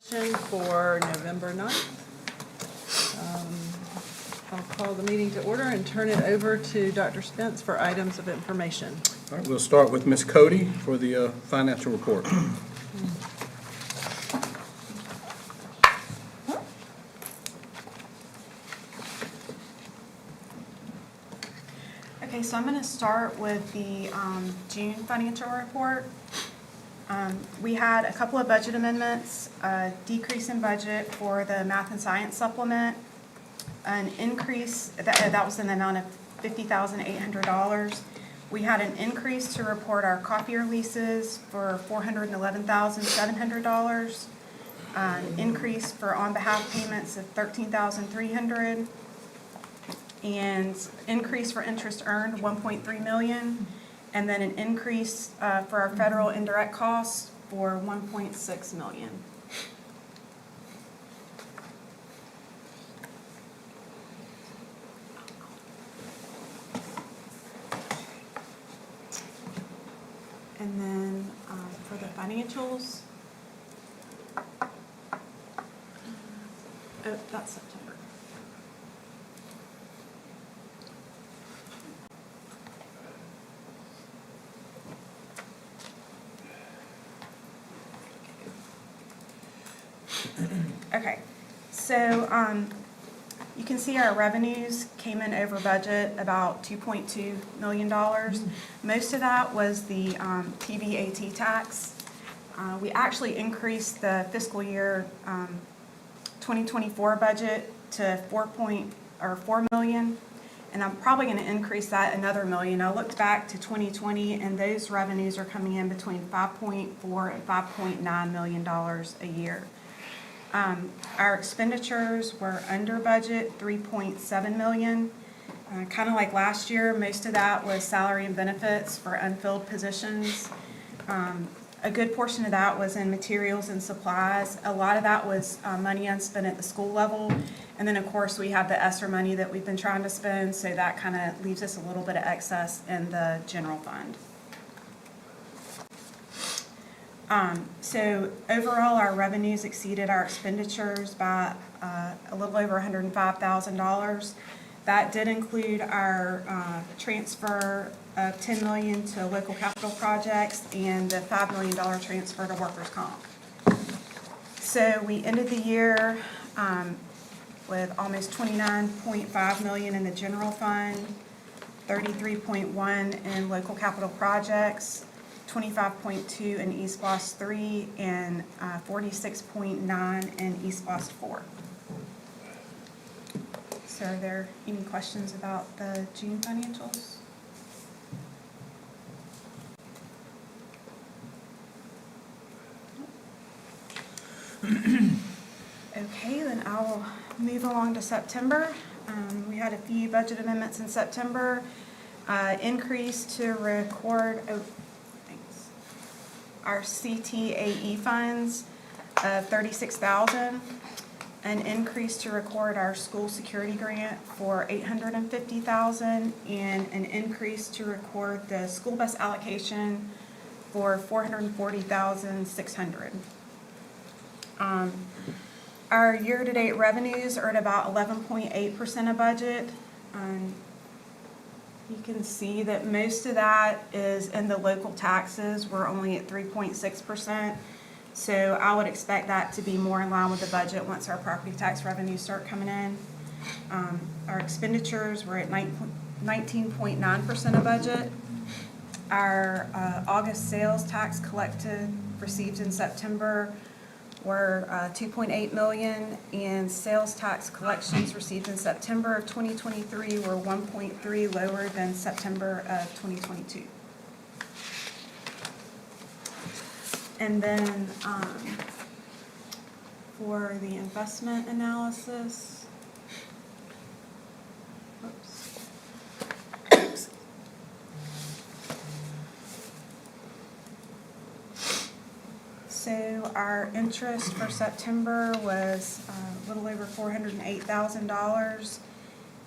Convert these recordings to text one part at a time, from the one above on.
For November 9th. I'll call the meeting to order and turn it over to Dr. Spence for items of information. All right, we'll start with Ms. Cody for the financial report. Okay, so I'm going to start with the June financial report. We had a couple of budget amendments, a decrease in budget for the math and science supplement, an increase, that was in the amount of $50,800. We had an increase to report our copier leases for $411,700, an increase for on behalf payments of $13,300, and increase for interest earned $1.3 million. And then an increase for our federal indirect costs for $1.6 million. And then for the financials, oh, that's September. Okay, so you can see our revenues came in over budget about $2.2 million. Most of that was the TVAT tax. We actually increased the fiscal year 2024 budget to $4 million, and I'm probably going to increase that another $1 million. I looked back to 2020, and those revenues are coming in between $5.4 and $5.9 million a year. Our expenditures were under budget, $3.7 million. Kind of like last year, most of that was salary and benefits for unfilled positions. A good portion of that was in materials and supplies. A lot of that was money unspent at the school level. And then, of course, we have the ESSER money that we've been trying to spend, so that kind of leaves us a little bit of excess in the general fund. So overall, our revenues exceeded our expenditures by a little over $105,000. That did include our transfer of $10 million to local capital projects and the $5 million transfer to workers' comp. So we ended the year with almost $29.5 million in the general fund, $33.1 in local capital projects, 25.2 in East Boston 3, and 46.9 in East Boston 4. So are there any questions about the June financials? Okay, then I will move along to September. We had a few budget amendments in September. Increase to record our CTAE funds of $36,000, an increase to record our school security grant for $850,000, and an increase to record the school bus allocation for $440,600. Our year-to-date revenues are at about 11.8% of budget. You can see that most of that is in the local taxes. We're only at 3.6%. So I would expect that to be more in line with the budget once our property tax revenues start coming in. Our expenditures were at 19.9% of budget. Our August sales tax collected, received in September, were $2.8 million, and sales tax collections received in September of 2023 were 1.3 lower than September of 2022. And then for the investment analysis, so our interest for September was a little over $408,000,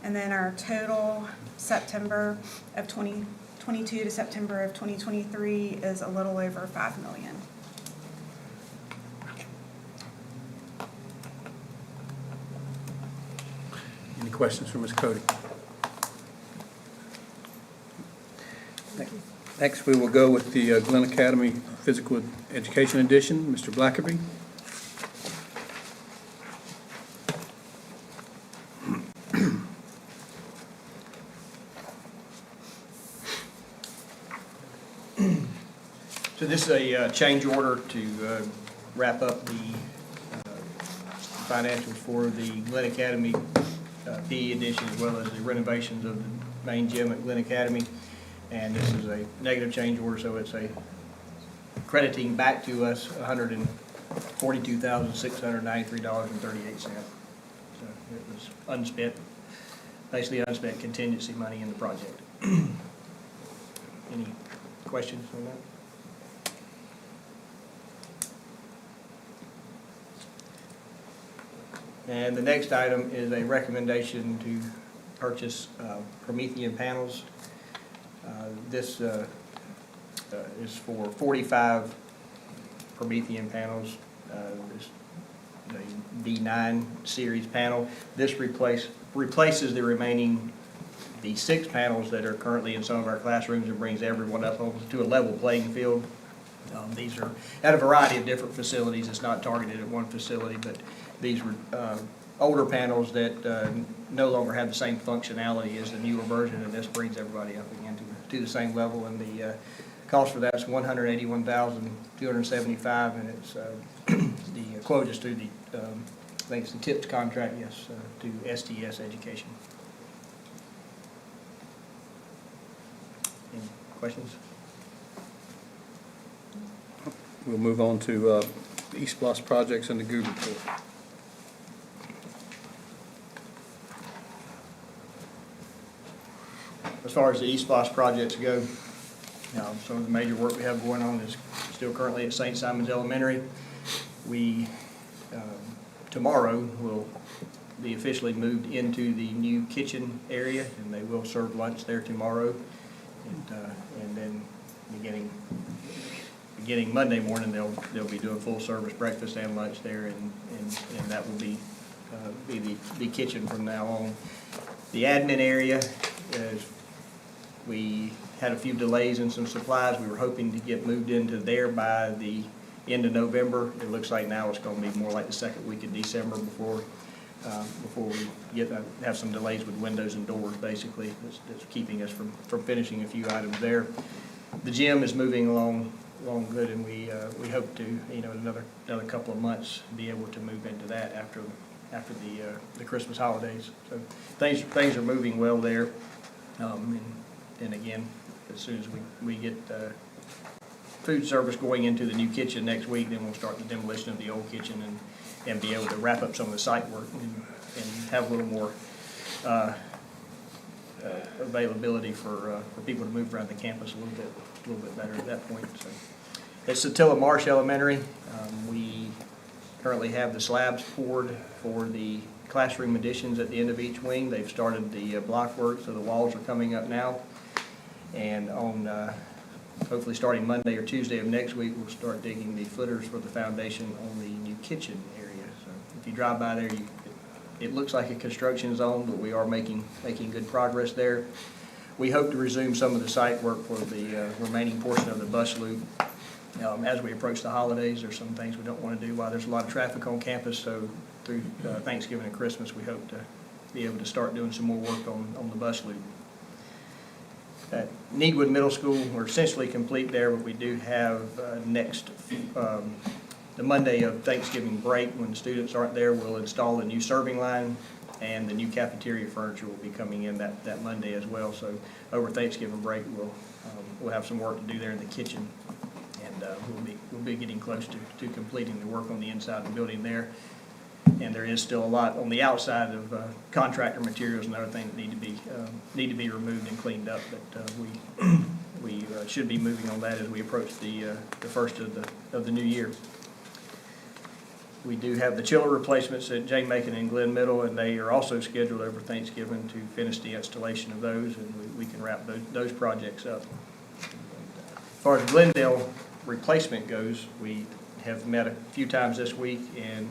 and then our total September of 2022 to September of 2023 is a little over $5 million. Any questions for Ms. Cody? Next, we will go with the Glynn Academy Physical Education Edition. Mr. Blackerby. So this is a change order to wrap up the financials for the Glynn Academy PE edition, as well as the renovations of the main gym at Glynn Academy. And this is a negative change order, so it's a crediting back to us $142,693.38. So it was unspent, basically unspent contingency money in the project. Any questions on that? And the next item is a recommendation to purchase Promethean panels. This is for 45 Promethean panels. This the D9 series panel. This replaces the remaining D6 panels that are currently in some of our classrooms and brings everyone up to a level playing field. These are at a variety of different facilities. It's not targeted at one facility, but these were older panels that no longer have the same functionality as the newer version, and this brings everybody up again to the same level. And the cost for that is $181,275, and it's the quote is through the I think it's the TIPS contract, yes, to STS Education. Any questions? We'll move on to East Bluffs projects and the GOO report. As far as the East Bluffs projects go, some of the major work we have going on is still currently at St. Simon's Elementary. We, tomorrow, will be officially moved into the new kitchen area, and they will serve lunch there tomorrow. And then beginning Monday morning, they'll be doing full service breakfast and lunch there, and that will be the kitchen from now on. The admin area is, we had a few delays in some supplies. We were hoping to get moved into there by the end of November. It looks like now it's going to be more like the second week of December before we have some delays with windows and doors, basically. That's keeping us from finishing a few items there. The gym is moving along good, and we hope to, in another couple of months, be able to move into that after the Christmas holidays. So things are moving well there. And again, as soon as we get food service going into the new kitchen next week, then we'll start the demolition of the old kitchen and be able to wrap up some of the site work and have a little more availability for people to move around the campus a little bit better at that point. So at Satilla Marsh Elementary, we currently have the slabs poured for the classroom additions at the end of each wing. They've started the block work, so the walls are coming up now. And on hopefully starting Monday or Tuesday of next week, we'll start digging the footers for the foundation on the new kitchen area. So if you drive by there, it looks like a construction zone, but we are making good progress there. We hope to resume some of the site work for the remaining portion of the bus loop as we approach the holidays. There's some things we don't want to do while there's a lot of traffic on campus, so through Thanksgiving and Christmas, we hope to be able to start doing some more work on the bus loop. At Needwood Middle School, we're essentially complete there, but we do have the Monday of Thanksgiving break, when the students aren't there, we'll install a new serving line, and the new cafeteria furniture will be coming in that Monday as well. So over Thanksgiving break, we'll have some work to do there in the kitchen, and we'll be getting close to completing the work on the inside of the building there. And there is still a lot on the outside of contractor materials and other things that need to be removed and cleaned up. But we should be moving on that as we approach the first of the new year. We do have the chiller replacements at J. Macon and Glynn Middle, and they are also scheduled over Thanksgiving to finish the installation of those, and we can wrap those projects up. As far as Glendale replacement goes, we have met a few times this week and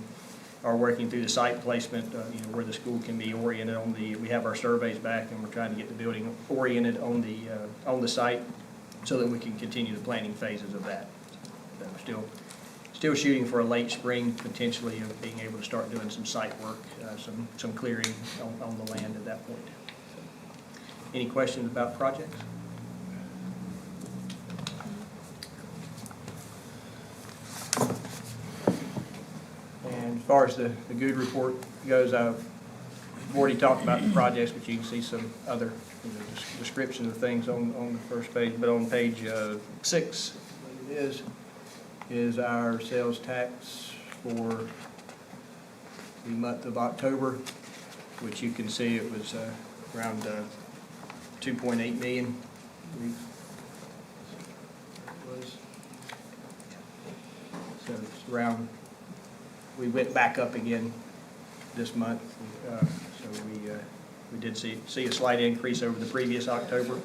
are working through the site placement, where the school can be oriented on we have our surveys back, and we're trying to get the building oriented on the site so that we can continue the planning phases of that. So still shooting for a late spring, potentially, of being able to start doing some site work, some clearing on the land at that point. So, any questions about projects? And as far as the good report goes, I've already talked about the projects, but you can see some other descriptions of things on the first page. But on page 6, it is our sales tax for the month of October, which you can see it was around 2.8 million. So it's around. We went back up again this month, so we did see a slight increase over the previous October.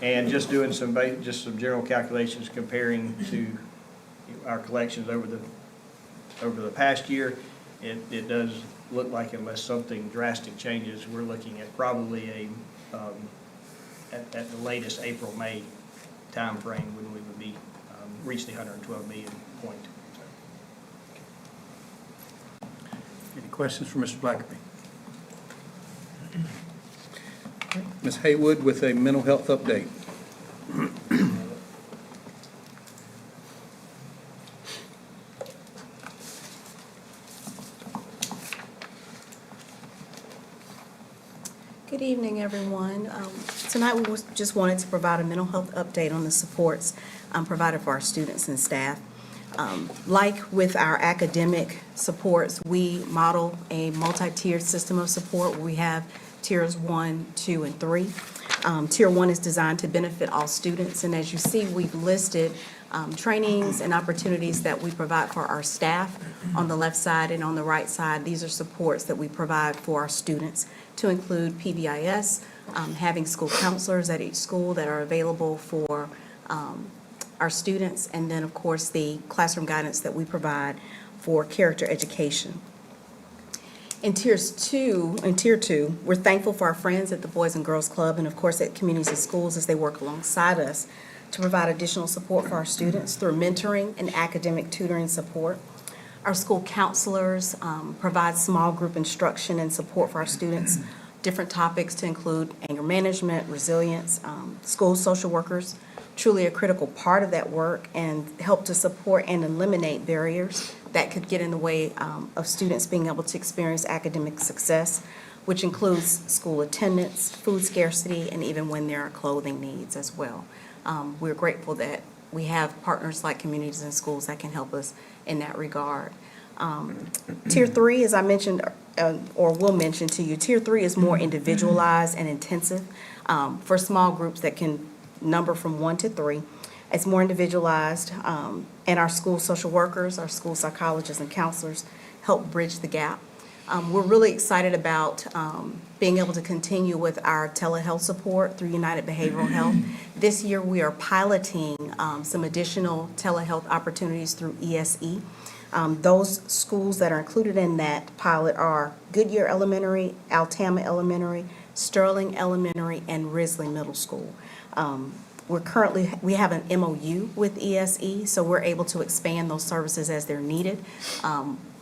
And just doing some general calculations comparing to our collections over the past year, it does look like, unless something drastic changes, we're looking at probably at the latest April-May timeframe when we would be reach the 112 million point. Any questions for Mr. Blackerby? Ms. Haywood with a mental health update. Good evening, everyone. Tonight we just wanted to provide a mental health update on the supports provided for our students and staff. Like with our academic supports, we model a multi-tiered system of support where we have tiers 1, 2, and 3. Tier 1 is designed to benefit all students, and as you see, we've listed trainings and opportunities that we provide for our staff on the left side, and on the right side, these are supports that we provide for our students, to include PBIS, having school counselors at each school that are available for our students, and then, of course, the classroom guidance that we provide for character education. In Tier 2, we're thankful for our friends at the Boys and Girls Club and, of course, at communities and schools as they work alongside us to provide additional support for our students through mentoring and academic tutoring support. Our school counselors provide small group instruction and support for our students, different topics to include anger management, resilience. School social workers, truly a critical part of that work, and help to support and eliminate barriers that could get in the way of students being able to experience academic success, which includes school attendance, food scarcity, and even when there are clothing needs as well. We're grateful that we have partners like communities and schools that can help us in that regard. Tier 3, as I mentioned, or will mention to you, Tier 3 is more individualized and intensive for small groups that can number from 1 to 3. It's more individualized, and our school social workers, our school psychologists and counselors help bridge the gap. We're really excited about being able to continue with our telehealth support through United Behavioral Health. This year we are piloting some additional telehealth opportunities through ESE. Those schools that are included in that pilot are Goodyear Elementary, Altama Elementary, Sterling Elementary, and Risley Middle School. We have an MOU with ESE, so we're able to expand those services as they're needed.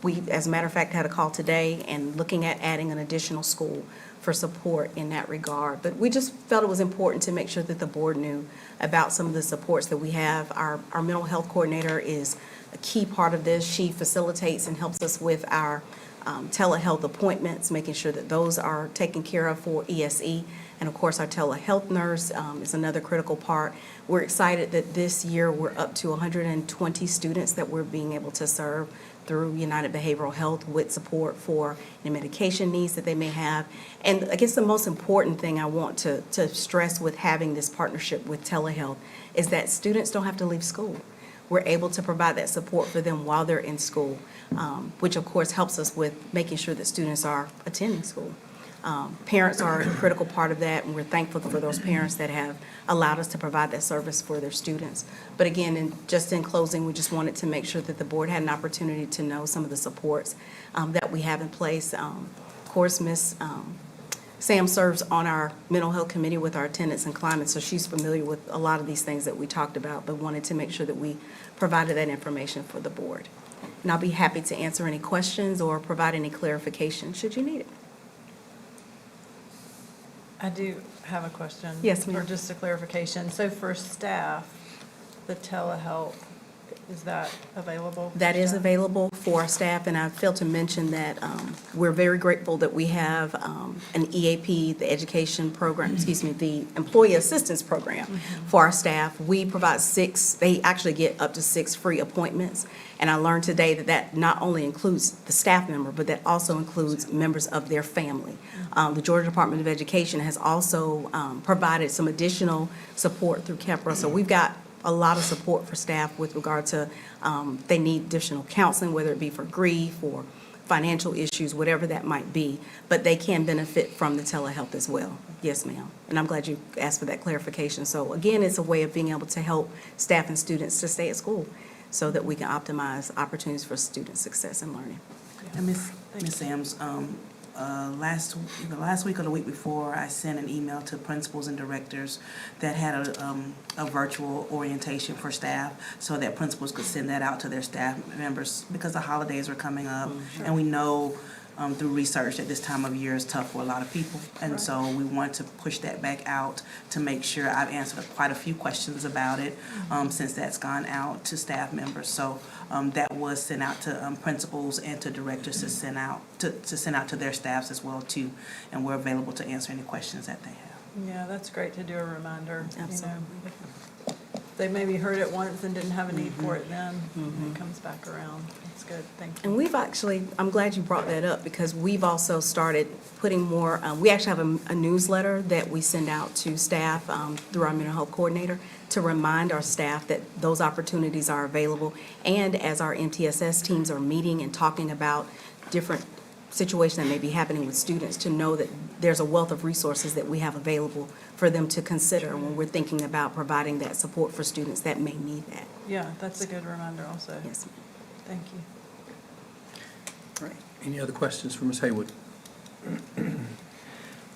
We, as a matter of fact, had a call today and looking at adding an additional school for support in that regard. But we just felt it was important to make sure that the board knew about some of the supports that we have. Our mental health coordinator is a key part of this. She facilitates and helps us with our telehealth appointments, making sure that those are taken care of for ESE. And of course, our telehealth nurse is another critical part. We're excited that this year we're up to 120 students that we're being able to serve through United Behavioral Health with support for any medication needs that they may have. And I guess the most important thing I want to stress with having this partnership with telehealth is that students don't have to leave school. We're able to provide that support for them while they're in school, which of course helps us with making sure that students are attending school. Parents are a critical part of that, and we're thankful for those parents that have allowed us to provide that service for their students. But again, just in closing, we just wanted to make sure that the board had an opportunity to know some of the supports that we have in place. Of course, Ms. Sam serves on our mental health committee with our attendance and climate, so she's familiar with a lot of these things that we talked about, but wanted to make sure that we provided that information for the board. And I'll be happy to answer any questions or provide any clarification should you need it. I do have a question. Yes, ma'am. Or just a clarification. So for staff, the telehealth, is that available? for That is staff? available for our staff, and I failed to mention that we're very grateful that we have an EAP, the education program, the Employee Assistance Program for our staff. We provide they actually get up to 6 free appointments, and I learned today that that not only includes the staff member, but that also includes members of their family. The Georgia Department of Education has also provided some additional support through KEPRA, so we've got a lot of support for staff with regard to they need additional counseling, whether it be for grief or financial issues, whatever that might be, but they can benefit from the telehealth as well. Yes, ma'am. And I'm glad you asked for that clarification. So again, it's a way of being able to help staff and students to stay at school so that we can optimize opportunities for student success and learning. And Ms. Sams, last week or the week before, I sent an email to principals and directors that had a virtual orientation for staff so that principals could send that out to their staff members because the holidays are coming up. And we know through research that this time of year is tough for a lot of people. And so we want to push that back out to make sure I've answered quite a few questions about it since that's gone out to staff members. So that was sent out to principals and to directors to send out to their staffs as well too. And we're available to answer any questions that they have. Yeah, that's great to do a reminder. Absolutely. They maybe heard it once and didn't have a need for it then, and it comes back around. That's good, thank you. And we've actually, I'm glad you brought that up because we've also started putting more, we actually have a newsletter that we send out to staff through our mental health coordinator to remind our staff that those opportunities are available. And as our MTSS teams are meeting and talking about different situation that may be happening with students, to know that there's a wealth of resources that we have available for them to consider when we're thinking about providing that support for students that may need that. Yeah, that's a good reminder also. Yes, ma'am. Thank you. All right. Any other questions for Ms. Haywood? All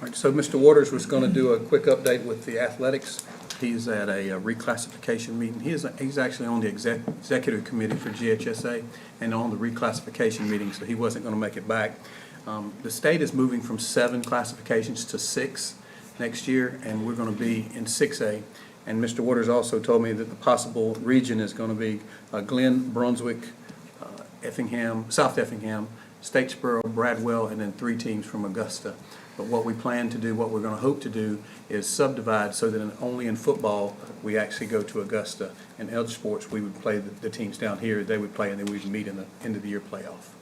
right, so Mr. Waters was going to do a quick update with the athletics. He's at a reclassification meeting. He's actually on the executive committee for GHSA and on the reclassification meeting, so he wasn't going to make it back. The state is moving from 7 classifications to 6 next year, and we're going to be in 6A. And Mr. Waters also told me that the possible region is going to be Glynn, Brunswick, South Effingham, Statesboro, Bradwell, and then 3 teams from Augusta. But what we plan to do, what we're going to hope to do, is subdivide so that only in football we actually go to Augusta. In other sports, we would play the teams down here, they would play, and then we'd meet in the end of the year playoff.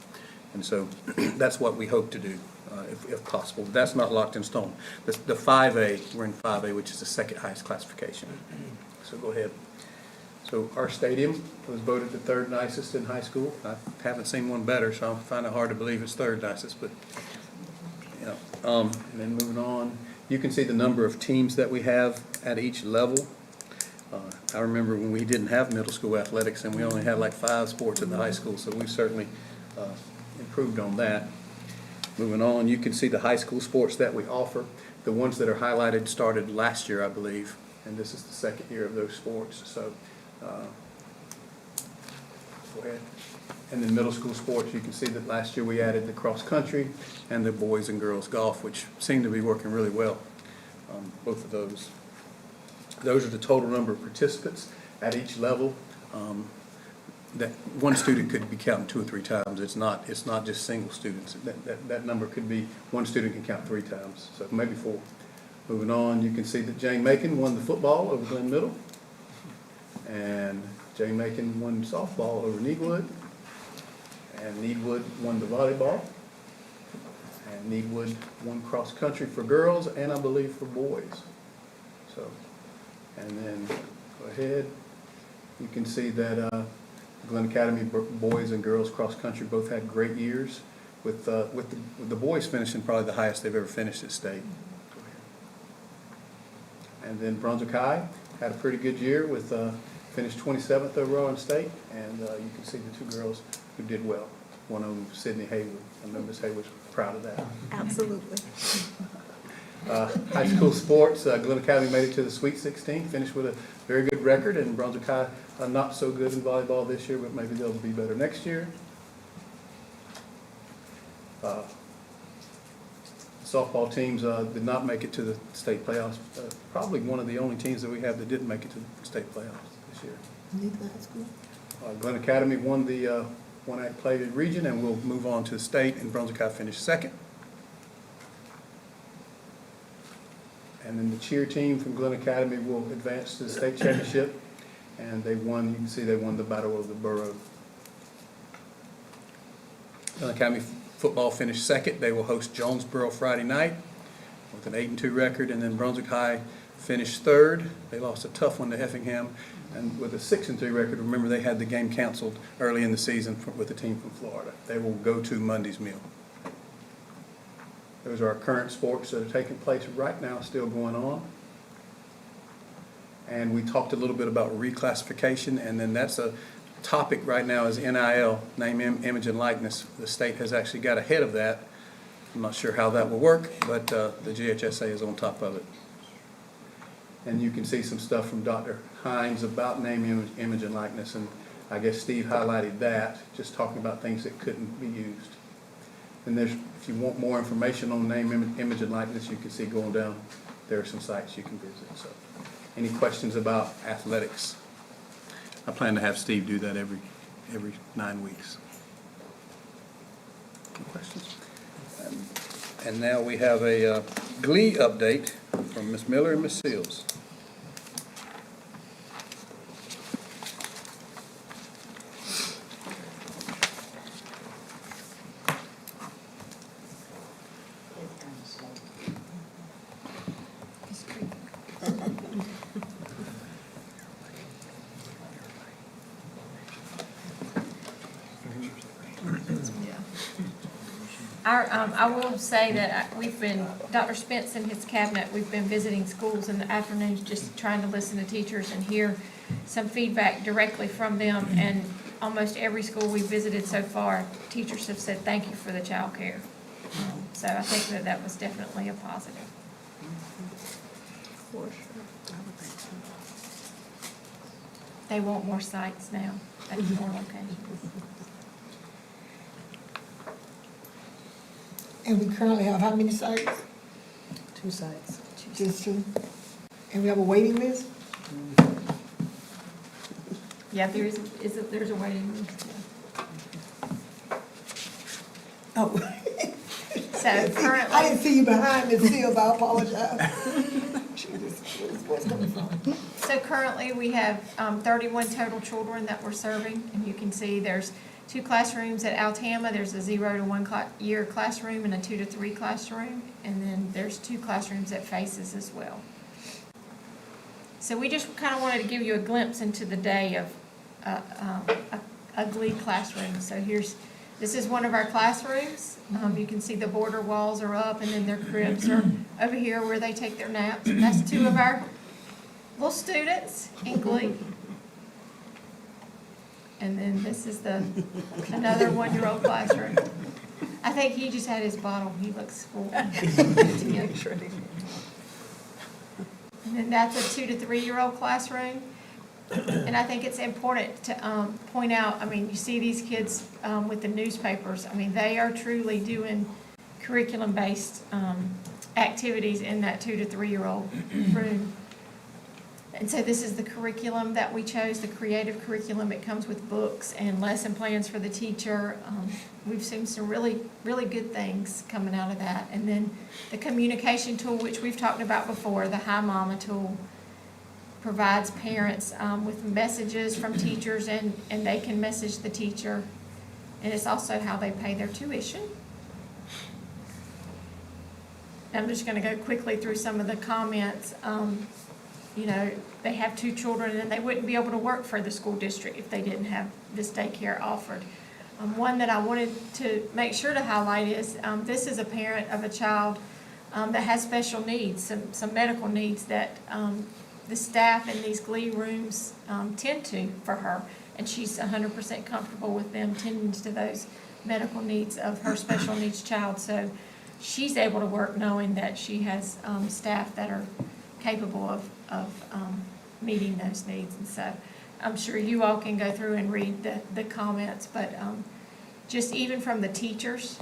And so that's what we hope to do, if possible. But that's not locked in stone. The 5A, we're in 5A, which is the second highest classification. So go ahead. So our stadium was voted the 3rd nicest in high school. I haven't seen one better, so I find it hard to believe it's 3rd nicest, but yeah. And then moving on, you can see the number of teams that we have at each level. I remember when we didn't have middle school athletics and we only had like 5 sports at the high school, so we've certainly improved on that. Moving on, you can see the high school sports that we offer. The ones that are highlighted started last year, I believe, and this is the 2nd year of those sports. So go ahead. And then middle school sports, you can see that last year we added the cross country and the boys and girls golf, which seem to be working really well, both of those. Those are the total number of participants at each level. That one student could be counting 2 or 3 times. It's not just single students. That number could be one student can count 3 times, so maybe 4. Moving on, you can see that Jane Macon won the football over Glenn Middle, and Jane Macon won softball over Needwood, and Needwood won the volleyball, and Needwood won cross country for girls and I believe for boys. So, and then go ahead. You can see that Glenn Academy boys and girls cross country both had great years with the boys finishing probably the highest they've ever finished at state. And then Brunswick High had a pretty good year with, finished 27th overall in state, and you can see the two girls who did well. One of them, Sydney Haywood. I know Miss Haywood's proud of that. Absolutely. High school sports, Glynn Academy made it to the Sweet 16, finished with a very good record, and Brunswick High not so good in volleyball this year, but maybe they'll be better next year. Softball teams did not make it to the state playoffs. Probably one of the only teams that we have that didn't make it to the state playoffs this year. Glynn Academy won the one-act plated region, and we'll move on to the state, and Brunswick High finished second. And then the cheer team from Glynn Academy will advance to the state championship, and they won, you can see they won the Battle of the Borough. Glynn Academy football finished second. They will host Jonesboro Friday night with an 8-2 record, and then Brunswick High finished third. They lost a tough one to Effingham, and with a 6-3 record. Remember, they had the game canceled early in the season with the team from Florida. They will go to Monday's meal. Those are our current sports that are taking place right now, still going on. And we talked a little bit about reclassification, and then that's a topic right now is NIL, name, image, and likeness. The state has actually got ahead of that. I'm not sure how that will work, but the GHSA is on top of it. And you can see some stuff from Dr. Hines about name, image, and likeness, and I guess Steve highlighted that, just talking about things that couldn't be used. And there's, if you want more information on name, image, and likeness, you can see going down, there are some sites you can visit. So, any questions about athletics? I plan to have Steve do that every 9 weeks. Any questions? And now we have a Glee update from Ms. Miller and Ms. Seals. I will say that we've been, Dr. Spence and his cabinet, we've been visiting schools in the afternoons, just trying to listen to teachers and hear some feedback directly from them. And almost every school we've visited so far, teachers have said, thank you for the childcare. So I think that that was definitely a positive. For sure. They want more sites now, more locations. And we currently have how many sites? 2 sites. Just 2? And we have a waiting list? Yeah, there's a waiting list. Oh. So I currently, didn't see you behind Ms. Seals, I apologize. Jesus, where's this voice coming from? so currently we have 31 total children that we're serving, and you can see there's 2 classrooms at Altama. There's a 0 to 1 year classroom and a 2 to 3 classroom, and then there's 2 classrooms at Faces as well. So we just kind of wanted to give you a glimpse into the day of a Glee classroom. So this is one of our classrooms. You can see the border walls are up, and then their cribs are over here where they take their naps. And that's 2 of our little students in Glee. And then this is another 1-year-old classroom. I think he just had his bottle. He looks full. And then that's a 2 to 3-year-old classroom. And I think it's important to point out, I mean, you see these kids with the newspapers. I mean, they are truly doing curriculum-based activities in that 2 to 3-year-old room. And so this is the curriculum that we chose, the creative curriculum. It comes with books and lesson plans for the teacher. We've seen some really, really good things coming out of that. And then the communication tool, which we've talked about before, the Hi Mama tool, provides parents with messages from teachers, and they can message the teacher. And it's also how they pay their tuition. I'm just going to go quickly through some of the comments. You know, they have 2 children, and they wouldn't be able to work for the school district if they didn't have this daycare offered. One that I wanted to make sure to highlight is, this is a parent of a child that has special needs, some medical needs that the staff in these Glee rooms tend to for her. And she's 100% comfortable with them tending to those medical needs of her special needs child. So she's able to work knowing that she has staff that are capable of meeting those needs. And so I'm sure you all can go through and read the comments, but just even from the teachers,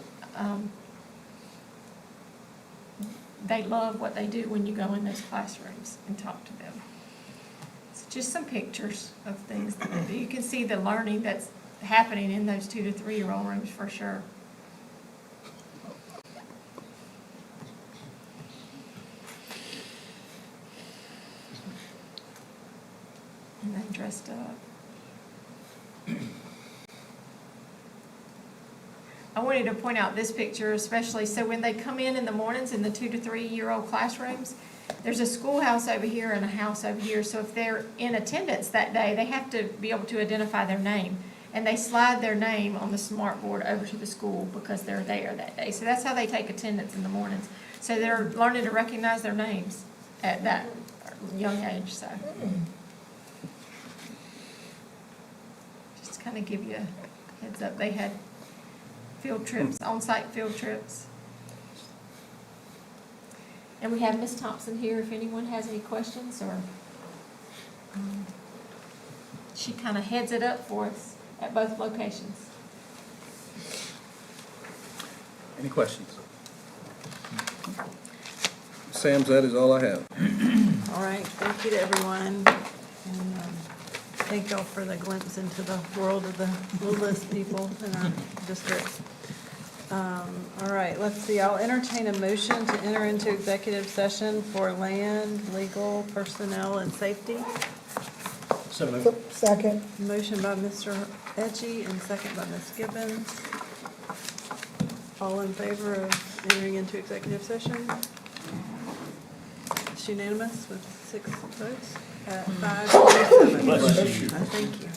they love what they do when you go in those classrooms and talk to them. So just some pictures of things that they do. You can see the learning that's happening in those 2 to 3 year old rooms for sure. And they dressed up. I wanted to point out this picture especially, so when they come in the mornings in the 2 to 3 year old classrooms, there's a schoolhouse over here and a house over here, so if they're in attendance that day, they have to be able to identify their name. And they slide their name on the smart board over to the school because they're there that day. So that's how they take attendance in the mornings. So they're learning to recognize their names at that young age, so. Just kind of give you a heads up. They had field trips, on-site field trips. And we have Ms. Thompson here if anyone has any questions, or she kind of heads it up for us at both locations. Any questions? Sam's, that is all I have. All right, thank you to everyone. And thank y'all for the glimpse into the world of the littlest people in our district. All right, let's see, I'll entertain a motion to enter into executive session for land, legal, personnel, and safety. So moved. Second. Motion by Mr. Etchie and second by Ms. Gibbons. All in favor of entering into executive session? It's unanimous with 6 votes at 5:47. Thank you.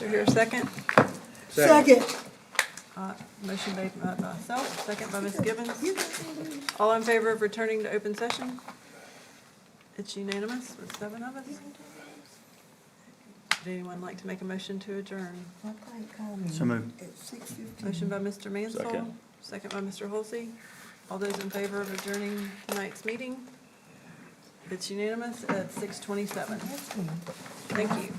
there here a second? Second. Motion made by myself, second by Ms. Gibbons. All in favor of returning to open session? It's unanimous with 7 of us. Would anyone like to make a motion to adjourn? So moved. At 6:15. Motion by Mr. Mansell, Second. second by Mr. Halsey. All those in favor of adjourning tonight's meeting? It's unanimous at 6:27. Thank you.